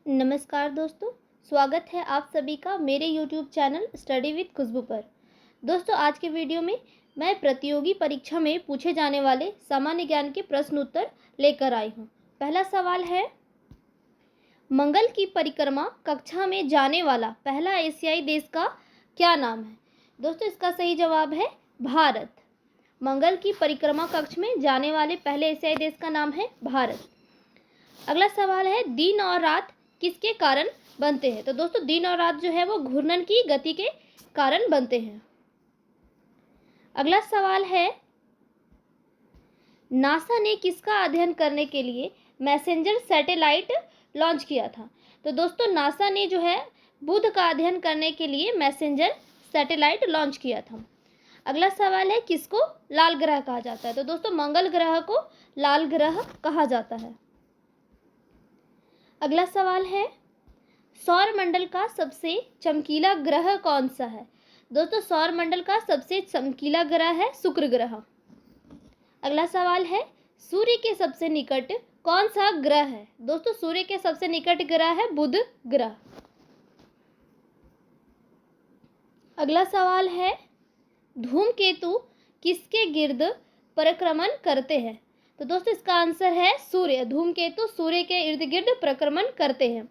नमस्कार दोस्तों, स्वागत है आप सभी का मेरे YouTube चैनल स्टडी विद खुशबू पर। दोस्तों, आज के वीडियो में मैं प्रतियोगी परीक्षा में पूछे जाने वाले सामान्य ज्ञान के प्रश्न उत्तर लेकर आई हूँ। पहला सवाल है, मंगल की परिक्रमा कक्षा में जाने वाला पहला एशियाई देश का क्या नाम है? दोस्तों, इसका सही जवाब है भारत। मंगल की परिक्रमा कक्ष में जाने वाले पहले एशियाई देश का नाम है भारत। अगला सवाल है, दिन और रात किसके कारण बनते हैं? तो दोस्तों, दिन और रात जो है वो घूर्णन की गति के कारण बनते हैं। अगला सवाल है, नासा ने किसका अध्ययन करने के लिए मैसेंजर सैटेलाइट लॉन्च किया था? तो दोस्तों, नासा ने जो है बुध का अध्ययन करने के लिए मैसेंजर सैटेलाइट लॉन्च किया था। अगला सवाल है, किसको लाल ग्रह कहा जाता है? तो दोस्तों, मंगल ग्रह को लाल ग्रह कहा जाता है। अगला सवाल है, सौर मंडल का सबसे चमकीला ग्रह कौन सा है? दोस्तों, सौर मंडल का सबसे चमकीला ग्रह है शुक्र ग्रह। अगला सवाल है, सूर्य के सबसे निकट कौन सा ग्रह है? दोस्तों, सूर्य के सबसे निकट ग्रह है बुध ग्रह। अगला सवाल है, धूमकेतु किसके गिर्द परिक्रमण करते हैं? तो दोस्तों, इसका आंसर है सूर्य। धूमकेतु सूर्य के इर्द गिर्द परिक्रमण करते हैं।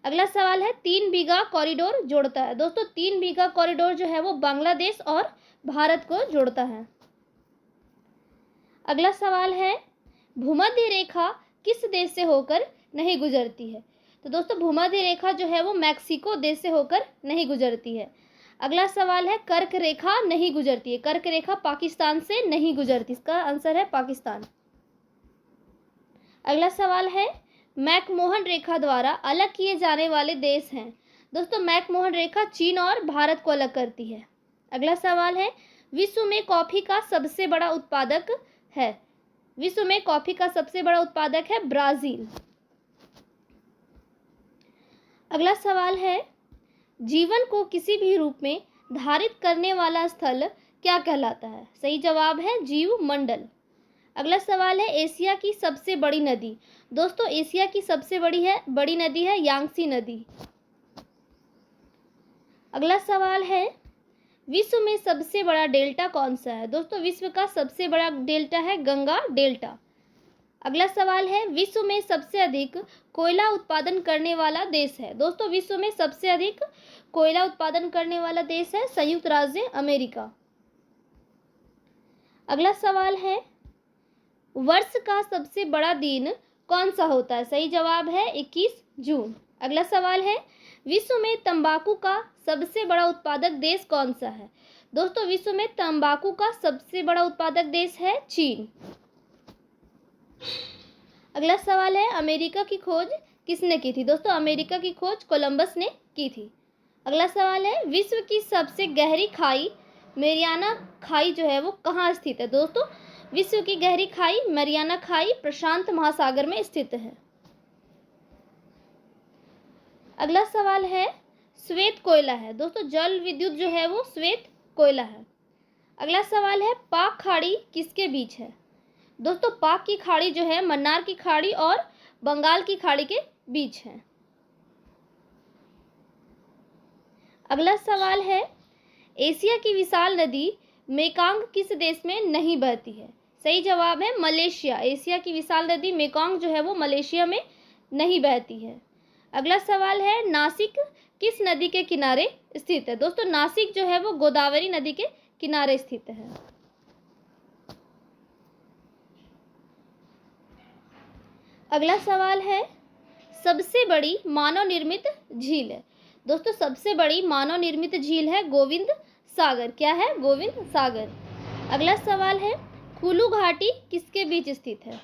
अगला सवाल है, 3 बीघा कॉरिडोर जोड़ता है? दोस्तों, 3 बीघा कॉरिडोर जो है वो बांग्लादेश और भारत को जोड़ता है। अगला सवाल है, भूमध्य रेखा किस देश से होकर नहीं गुजरती है? तो दोस्तों, भूमध्य रेखा जो है वो मैक्सिको देश से होकर नहीं गुजरती है। अगला सवाल है, कर्क रेखा नहीं गुजरती है? कर्क रेखा पाकिस्तान से नहीं गुजरती। इसका आंसर है पाकिस्तान। अगला सवाल है, मैकमोहन रेखा द्वारा अलग किए जाने वाले देश हैं? दोस्तों, मैकमोहन रेखा चीन और भारत को अलग करती है। अगला सवाल है, विश्व में कॉफी का सबसे बड़ा उत्पादक है? विश्व में कॉफी का सबसे बड़ा उत्पादक है ब्राजील। अगला सवाल है, जीवन को किसी भी रूप में धारित करने वाला स्थल क्या कहलाता है? सही जवाब है जीव मंडल। अगला सवाल है, एशिया की सबसे बड़ी नदी? दोस्तों, एशिया की सबसे बड़ी नदी है यांगसी नदी। अगला सवाल है, विश्व में सबसे बड़ा डेल्टा कौन सा है? दोस्तों, विश्व का सबसे बड़ा डेल्टा है गंगा डेल्टा। अगला सवाल है, विश्व में सबसे अधिक कोयला उत्पादन करने वाला देश है? दोस्तों, विश्व में सबसे अधिक कोयला उत्पादन करने वाला देश है संयुक्त राज्य अमेरिका। अगला सवाल है, वर्ष का सबसे बड़ा दिन कौन सा होता है? सही जवाब है 21 जून। अगला सवाल है, विश्व में तंबाकू का सबसे बड़ा उत्पादक देश कौन सा है? दोस्तों, विश्व में तंबाकू का सबसे बड़ा उत्पादक देश है चीन। अगला सवाल है, अमेरिका की खोज किसने की थी? दोस्तों, अमेरिका की खोज कोलंबस ने की थी। अगला सवाल है, विश्व की सबसे गहरी खाई मैरियाना खाई जो है वो कहाँ स्थित है? दोस्तों, विश्व की गहरी खाई मैरियाना खाई प्रशांत महासागर में स्थित है। अगला सवाल है, श्वेत कोयला है? दोस्तों, जल विद्युत जो है वो श्वेत कोयला है। अगला सवाल है, पाक खाड़ी किसके बीच है? दोस्तों, पाक की खाड़ी जो है मन्नार की खाड़ी और बंगाल की खाड़ी के बीच है। अगला सवाल है, एशिया की विशाल नदी मेकांग किस देश में नहीं बहती है? सही जवाब है मलेशिया। एशिया की विशाल नदी मेकांग जो है वो मलेशिया में नहीं बहती है। अगला सवाल है, नासिक किस नदी के किनारे स्थित है? दोस्तों, नासिक जो है वो गोदावरी नदी के किनारे स्थित है। अगला सवाल है, सबसे बड़ी मानव निर्मित झील है? दोस्तों, सबसे बड़ी मानव निर्मित झील है गोविंद सागर। क्या है? गोविंद सागर। अगला सवाल है, कुल्लू घाटी किसके बीच स्थित है?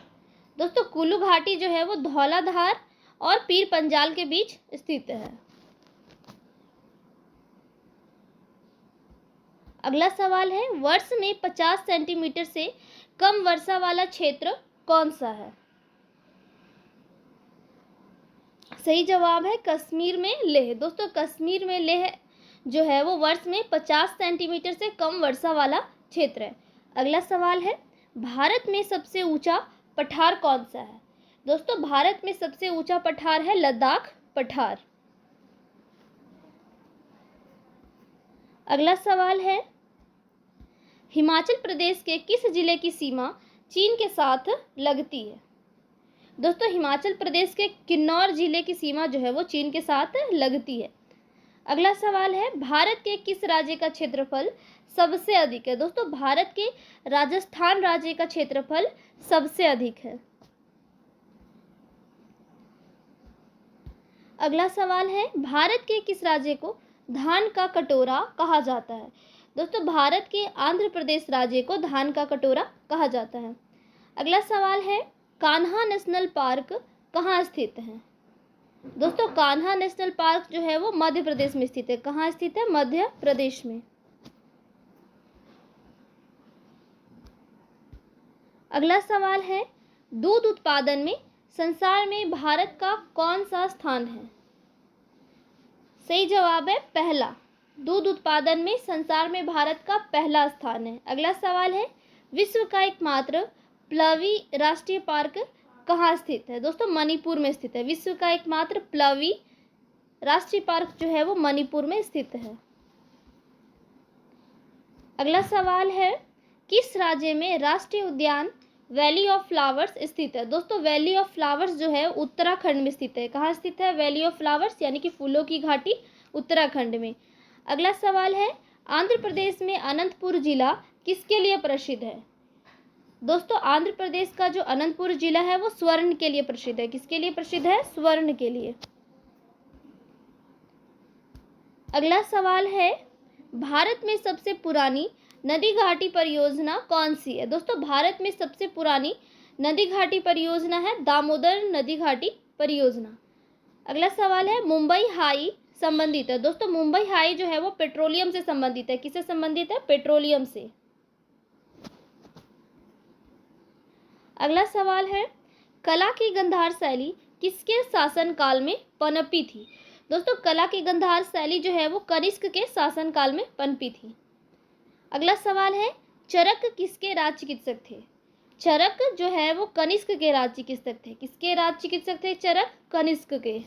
दोस्तों, कुल्लू घाटी जो है वो धौलाधार और पीर पंजाल के बीच स्थित है। अगला सवाल है, वर्ष में 50 सेंटीमीटर से कम वर्षा वाला क्षेत्र कौन सा है? सही जवाब है कश्मीर में लेह। दोस्तों, कश्मीर में लेह जो है वो वर्ष में 50 सेंटीमीटर से कम वर्षा वाला क्षेत्र है। अगला सवाल है, भारत में सबसे ऊंचा पठार कौन सा है? दोस्तों, भारत में सबसे ऊंचा पठार है लद्दाख पठार। अगला सवाल है, हिमाचल प्रदेश के किस जिले की सीमा चीन के साथ लगती है? दोस्तों, हिमाचल प्रदेश के किन्नौर जिले की सीमा जो है वो चीन के साथ लगती है। अगला सवाल है, भारत के किस राज्य का क्षेत्रफल सबसे अधिक है? दोस्तों, भारत के राजस्थान राज्य का क्षेत्रफल सबसे अधिक है। अगला सवाल है, भारत के किस राज्य को धान का कटोरा कहा जाता है? दोस्तों, भारत के आंध्र प्रदेश राज्य को धान का कटोरा कहा जाता है। अगला सवाल है, कान्हा नेशनल पार्क कहाँ स्थित है? दोस्तों, कान्हा नेशनल पार्क जो है वो मध्य प्रदेश में स्थित है। कहाँ स्थित है? मध्य प्रदेश में। अगला सवाल है, दूध उत्पादन में संसार में भारत का कौन सा स्थान है? सही जवाब है पहला। दूध उत्पादन में संसार में भारत का पहला स्थान है। अगला सवाल है, विश्व का एकमात्र प्लवी राष्ट्रीय पार्क कहाँ स्थित है? दोस्तों, मणिपुर में स्थित है। विश्व का एकमात्र प्लवी राष्ट्रीय पार्क जो है वो मणिपुर में स्थित है। अगला सवाल है, किस राज्य में राष्ट्रीय उद्यान वैली ऑफ फ्लावर्स स्थित है? दोस्तों, वैली ऑफ फ्लावर्स जो है उत्तराखंड में स्थित है। कहाँ स्थित है वैली ऑफ फ्लावर्स? यानी कि फूलों की घाटी, उत्तराखंड में। अगला सवाल है, आंध्र प्रदेश में अनंतपुर जिला किसके लिए प्रसिद्ध है? दोस्तों, आंध्र प्रदेश का जो अनंतपुर जिला है वो स्वर्ण के लिए प्रसिद्ध है। किसके लिए प्रसिद्ध है? स्वर्ण के लिए। अगला सवाल है, भारत में सबसे पुरानी नदी घाटी परियोजना कौन सी है? दोस्तों, भारत में सबसे पुरानी नदी घाटी परियोजना है दामोदर नदी घाटी परियोजना। अगला सवाल है, मुंबई हाई संबंधित है? दोस्तों, मुंबई हाई जो है वो पेट्रोलियम से संबंधित है। किससे संबंधित है? पेट्रोलियम से। अगला सवाल है, कला की गंधार शैली किसके शासनकाल में पनपी थी? दोस्तों, कला की गंधार शैली जो है वो कनिष्क के शासनकाल में पनपी थी। अगला सवाल है, चरक किसके राज चिकित्सक थे? चरक जो है वो कनिष्क के राज चिकित्सक थे। किसके राज चिकित्सक थे चरक? कनिष्क के।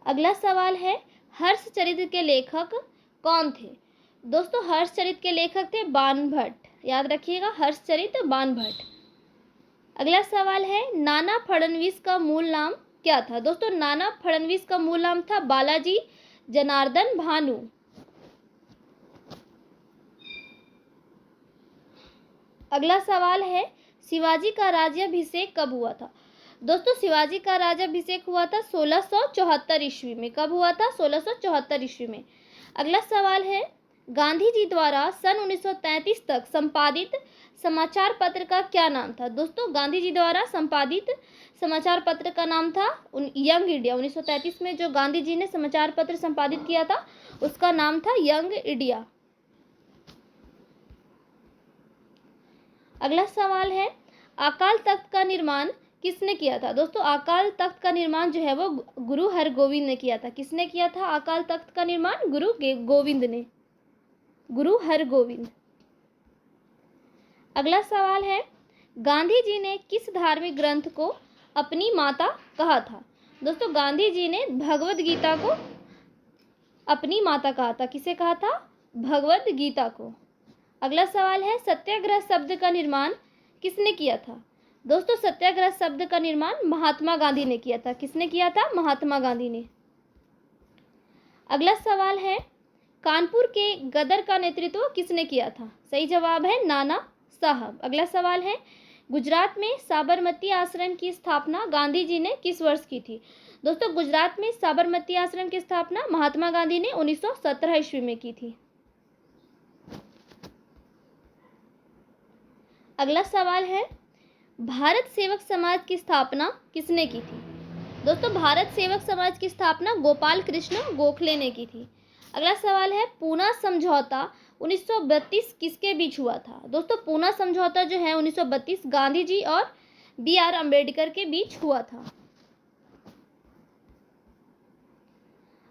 अगला सवाल है, हर्षचरित के लेखक कौन थे? दोस्तों, हर्षचरित के लेखक थे बाणभट्ट। याद रखिएगा, हर्षचरित बाणभट्ट। अगला सवाल है, नाना फडणवीस का मूल नाम क्या था? दोस्तों, नाना फडणवीस का मूल नाम था बालाजी जनार्दन भानु। अगला सवाल है, शिवाजी का राज्याभिषेक कब हुआ था? दोस्तों, शिवाजी का राज्याभिषेक हुआ था 1674 ईस्वी में। कब हुआ था? 1674 ईस्वी में। अगला सवाल है, गांधी जी द्वारा सन 1933 तक संपादित समाचार पत्र का क्या नाम था? दोस्तों, गांधी जी द्वारा संपादित समाचार पत्र का नाम था यंग इंडिया। 1933 में जो गांधी जी ने समाचार पत्र संपादित किया था उसका नाम था यंग इंडिया। अगला सवाल है, अकाल तख्त का निर्माण किसने किया था? दोस्तों, अकाल तख्त का निर्माण जो है वो गुरु हरगोविंद ने किया था। किसने किया था अकाल तख्त का निर्माण? गुरु गोविंद ने, गुरु हरगोविंद। अगला सवाल है, गांधी जी ने किस धार्मिक ग्रंथ को अपनी माता कहा था? दोस्तों, गांधी जी ने भगवद गीता को अपनी माता कहा था। किसे कहा था? भगवद गीता को। अगला सवाल है, सत्याग्रह शब्द का निर्माण किसने किया था? दोस्तों, सत्याग्रह शब्द का निर्माण महात्मा गांधी ने किया था। किसने किया था? महात्मा गांधी ने। अगला सवाल है, कानपुर के गदर का नेतृत्व किसने किया था? सही जवाब है नाना साहब। अगला सवाल है, गुजरात में साबरमती आश्रम की स्थापना गांधी जी ने किस वर्ष की थी? दोस्तों, गुजरात में साबरमती आश्रम की स्थापना महात्मा गांधी ने 1917 ईस्वी में की थी। अगला सवाल है, भारत सेवक समाज की स्थापना किसने की थी? दोस्तों, भारत सेवक समाज की स्थापना गोपाल कृष्ण गोखले ने की थी। अगला सवाल है, पूना समझौता 1932 किसके बीच हुआ था? दोस्तों, पूना समझौता जो है 1932 गांधी जी और BR अम्बेडकर के बीच हुआ था।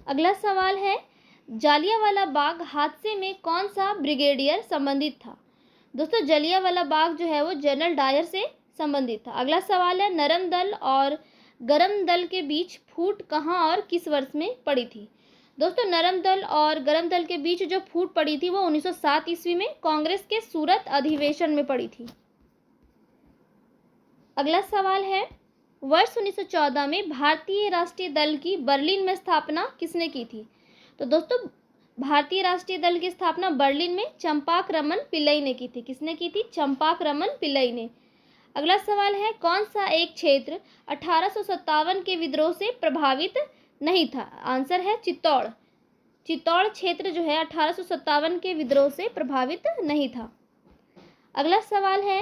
अगला सवाल है, जालियांवाला बाग हादसे में कौन सा ब्रिगेडियर संबंधित था? दोस्तों, जलियांवाला बाग जो है वो जनरल डायर से संबंधित था। अगला सवाल है, नरम दल और गरम दल के बीच फूट कहाँ और किस वर्ष में पड़ी थी? दोस्तों, नरम दल और गरम दल के बीच जो फूट पड़ी थी वो 1907 ईस्वी में कांग्रेस के सूरत अधिवेशन में पड़ी थी। अगला सवाल है, वर्ष 1914 में भारतीय राष्ट्रीय दल की बर्लिन में स्थापना किसने की थी? तो दोस्तों, भारतीय राष्ट्रीय दल की स्थापना बर्लिन में चंपाक-रमन पिल्लई ने की थी। किसने की थी? चंपाक-रमन पिल्लई ने। अगला सवाल है, कौन सा एक क्षेत्र 1857 के विद्रोह से प्रभावित नहीं था? आंसर है चित्तौड़। चित्तौड़ क्षेत्र जो है 1857 के विद्रोह से प्रभावित नहीं था। अगला सवाल है,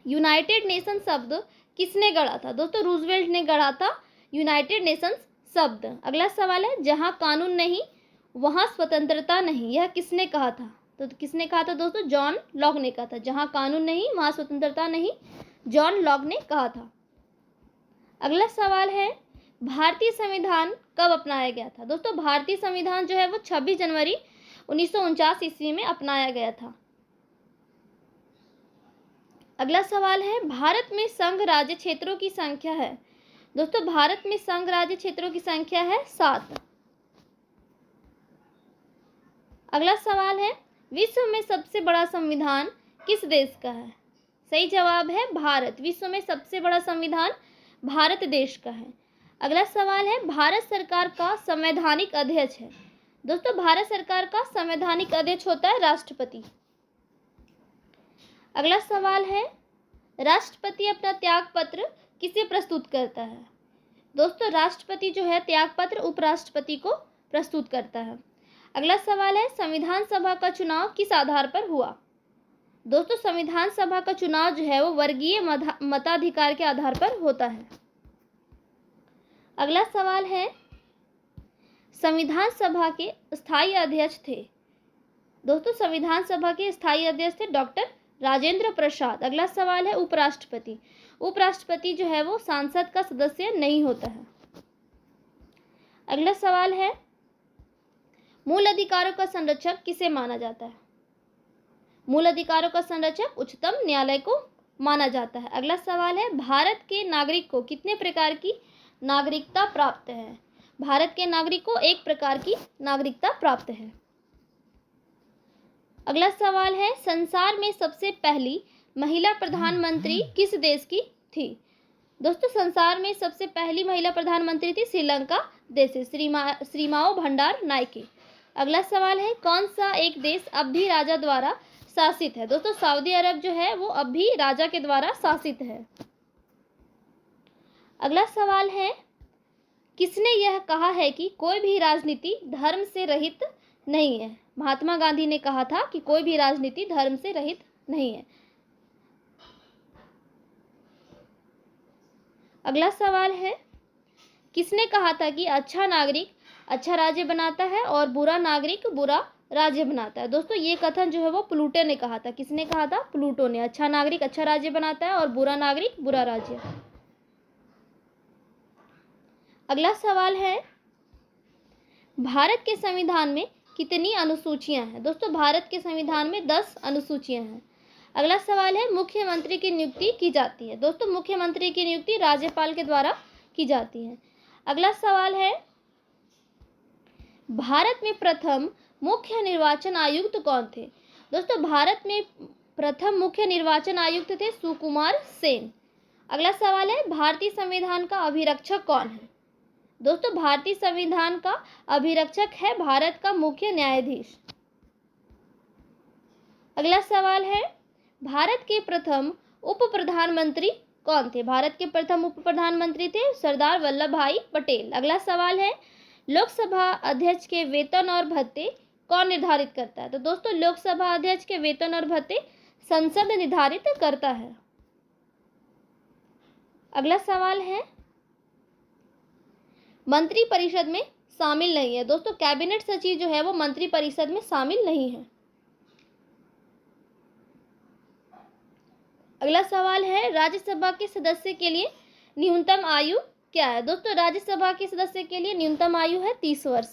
यूनाइटेड नेशन शब्द किसने गढ़ा था? दोस्तों, रूजवेल्ट ने गढ़ा था यूनाइटेड नेशंस शब्द। अगला सवाल है, जहां कानून नहीं वहां स्वतंत्रता नहीं, यह किसने कहा था? तो किसने कहा था दोस्तों? जॉन लॉक ने कहा था। जहां कानून नहीं वहां स्वतंत्रता नहीं, जॉन लॉक ने कहा था। अगला सवाल है, भारतीय संविधान कब अपनाया गया था? दोस्तों, भारतीय संविधान जो है वो 26 जनवरी 1949 ईस्वी में अपनाया गया था। अगला सवाल है, भारत में संघ राज्य क्षेत्रों की संख्या है? दोस्तों, भारत में संघ राज्य क्षेत्रों की संख्या है 7। अगला सवाल है, विश्व में सबसे बड़ा संविधान किस देश का है? सही जवाब है भारत। विश्व में सबसे बड़ा संविधान भारत देश का है। अगला सवाल है, भारत सरकार का संवैधानिक अध्यक्ष है? दोस्तों, भारत सरकार का संवैधानिक अध्यक्ष होता है राष्ट्रपति। अगला सवाल है, राष्ट्रपति अपना त्याग पत्र किसे प्रस्तुत करता है? दोस्तों, राष्ट्रपति जो है त्याग पत्र उपराष्ट्रपति को प्रस्तुत करता है। अगला सवाल है, संविधान सभा का चुनाव किस आधार पर हुआ? दोस्तों, संविधान सभा का चुनाव जो है वो वर्गीय मताधिकार के आधार पर होता है। अगला सवाल है, संविधान सभा के स्थायी अध्यक्ष थे? दोस्तों, संविधान सभा के स्थायी अध्यक्ष थे डॉक्टर राजेंद्र प्रसाद। अगला सवाल है, उपराष्ट्रपति। उपराष्ट्रपति जो है वो संसद का सदस्य नहीं होता है। अगला सवाल है, मूल अधिकारों का संरक्षक किसे माना जाता है? मूल अधिकारों का संरक्षक उच्चतम न्यायालय को माना जाता है। अगला सवाल है, भारत के नागरिक को कितने प्रकार की नागरिकता प्राप्त है? भारत के नागरिक को एक प्रकार की नागरिकता प्राप्त है। अगला सवाल है, संसार में सबसे पहली महिला प्रधानमंत्री किस देश की थी? दोस्तों, संसार में सबसे पहली महिला प्रधानमंत्री थी श्रीलंका देश से, श्रीमाओ भंडार नायके। अगला सवाल है, कौन सा एक देश अब भी राजा द्वारा शासित है? दोस्तों, सऊदी अरब जो है वो अब भी राजा के द्वारा शासित है। अगला सवाल है, किसने यह कहा है कि कोई भी राजनीति धर्म से रहित नहीं है? महात्मा गांधी ने कहा था कि कोई भी राजनीति धर्म से रहित नहीं है। अगला सवाल है, किसने कहा था कि अच्छा नागरिक अच्छा राज्य बनाता है और बुरा नागरिक बुरा राज्य बनाता है? दोस्तों, ये कथन जो है वो प्लूटो ने कहा था। किसने कहा था? प्लूटो ने। अच्छा नागरिक अच्छा राज्य बनाता है और बुरा नागरिक बुरा राज्य। अगला सवाल है, भारत के संविधान में कितनी अनुसूचियां हैं? दोस्तों, भारत के संविधान में 10 अनुसूचियां हैं। अगला सवाल है, मुख्यमंत्री की नियुक्ति की जाती है? दोस्तों, मुख्यमंत्री की नियुक्ति राज्यपाल के द्वारा की जाती है। अगला सवाल है, भारत में प्रथम मुख्य निर्वाचन आयुक्त कौन थे? दोस्तों, भारत में प्रथम मुख्य निर्वाचन आयुक्त थे सुकुमार सेन। अगला सवाल है, भारतीय संविधान का अभिरक्षक कौन है? दोस्तों, भारतीय संविधान का अभिरक्षक है भारत का मुख्य न्यायाधीश। अगला सवाल है, भारत के प्रथम उप प्रधानमंत्री कौन थे? भारत के प्रथम उप प्रधानमंत्री थे सरदार वल्लभ भाई पटेल। अगला सवाल है, लोकसभा अध्यक्ष के वेतन और भत्ते कौन निर्धारित करता है? तो दोस्तों, लोकसभा अध्यक्ष के वेतन और भत्ते संसद निर्धारित करता है। अगला सवाल है, मंत्री परिषद में शामिल नहीं है? दोस्तों, कैबिनेट सचिव जो है वो मंत्री परिषद में शामिल नहीं है। अगला सवाल है, राज्यसभा के सदस्य के लिए न्यूनतम आयु क्या है? दोस्तों, राज्यसभा के सदस्य के लिए न्यूनतम आयु है 30 वर्ष।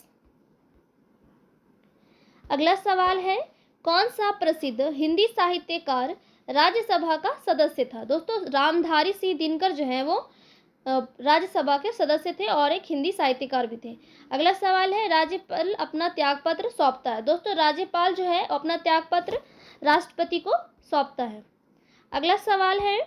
अगला सवाल है, कौन सा प्रसिद्ध हिंदी साहित्यकार राज्यसभा का सदस्य था। दोस्तों रामधारी सिंह दिनकर जो है वो राज्यसभा के सदस्य थे और एक हिंदी साहित्यकार भी थे। अगला सवाल है, राज्यपाल अपना त्यागपत्र सौंपता है। दोस्तों राज्यपाल जो है अपना त्यागपत्र राष्ट्रपति को सौंपता है। अगला सवाल है,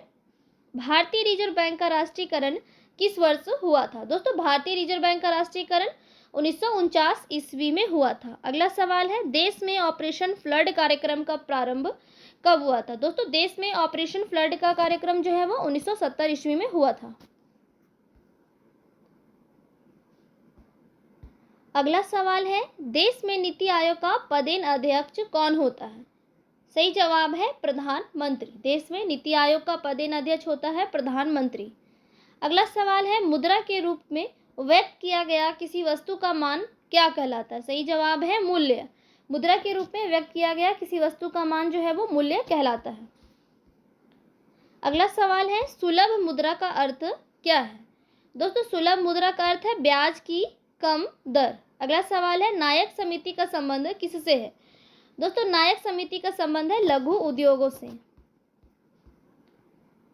भारतीय रिजर्व बैंक का राष्ट्रीयकरण किस वर्ष हुआ था। दोस्तों भारतीय रिजर्व बैंक का राष्ट्रीयकरण 1949 ईस्वी में हुआ था। अगला सवाल है, देश में ऑपरेशन फ्लड कार्यक्रम का प्रारंभ कब हुआ था। दोस्तों देश में ऑपरेशन फ्लड का कार्यक्रम जो है वो 1970 ईस्वी में हुआ था। अगला सवाल है, देश में नीति आयोग का पदेन अध्यक्ष कौन होता है। सही जवाब है प्रधानमंत्री। देश में नीति आयोग का पदेन अध्यक्ष होता है प्रधानमंत्री। अगला सवाल है, मुद्रा के रूप में व्यक्त किया गया किसी वस्तु का मान क्या कहलाता है। सही जवाब है मूल्य। मुद्रा के रूप में व्यक्त किया गया किसी वस्तु का मान जो है वो मूल्य कहलाता है। अगला सवाल है, सुलभ मुद्रा का अर्थ क्या है। दोस्तों सुलभ मुद्रा का अर्थ है ब्याज की कम दर। अगला सवाल है, नायक समिति का संबंध किससे है। दोस्तों नायक समिति का संबंध है लघु उद्योगों से।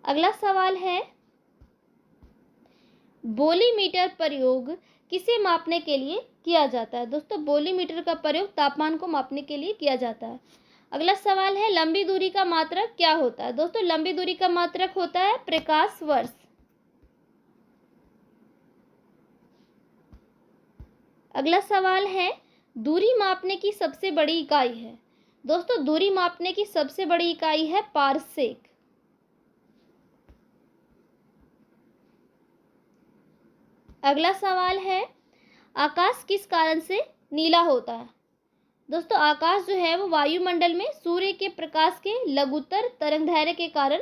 अगला सवाल है, बोलीमीटर प्रयोग किसे मापने के लिए किया जाता है। दोस्तों बोलीमीटर का प्रयोग तापमान को मापने के लिए किया जाता है। अगला सवाल है, लंबी दूरी का मात्रक क्या होता है। दोस्तों लंबी दूरी का मात्रक होता है प्रकाश वर्ष। अगला सवाल है, दूरी मापने की सबसे बड़ी इकाई है। दोस्तों दूरी मापने की सबसे बड़ी इकाई है पारसेक। अगला सवाल है, आकाश किस कारण से नीला होता है। दोस्तों आकाश जो है वो वायुमंडल में सूर्य के प्रकाश के लघुत्तर तरंगदैर्घ्य के कारण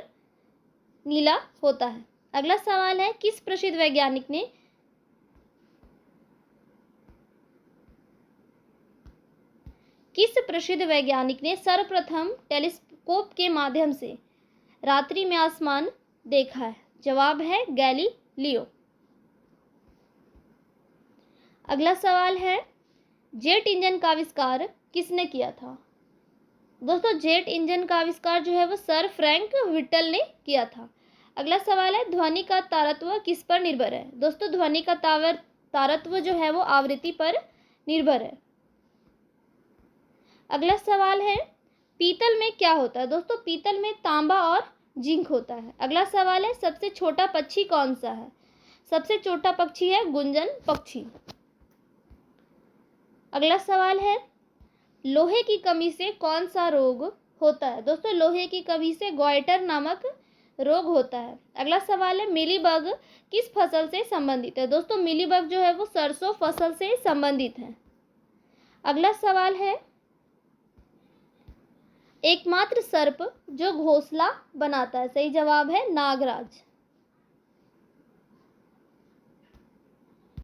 नीला होता है। अगला सवाल है, किस प्रसिद्ध वैज्ञानिक ने सर्वप्रथम टेलीस्कोप के माध्यम से रात्रि में आसमान देखा है। जवाब है गैलीलियो। अगला सवाल है, जेट इंजन का आविष्कार किसने किया था। दोस्तों जेट इंजन का आविष्कार जो है वो सर फ्रैंक व्हिटल ने किया था। अगला सवाल है, ध्वनि का तारतम्य किस पर निर्भर है। दोस्तों ध्वनि का तारतम्य जो है वो आवृत्ति पर निर्भर है। अगला सवाल है, पीतल में क्या होता है। दोस्तों पीतल में तांबा और जिंक होता है। अगला सवाल है, सबसे छोटा पक्षी कौन सा है। सबसे छोटा पक्षी है गुंजन पक्षी। अगला सवाल है, लोहे की कमी से कौन सा रोग होता है। दोस्तों लोहे की कमी से गॉइटर नामक रोग होता है। अगला सवाल है, मिलीबग किस फसल से संबंधित है। दोस्तों मिलीबग जो है वो सरसों फसल से संबंधित है। अगला सवाल है, एकमात्र सर्प जो घोंसला बनाता है। सही जवाब है नागराज।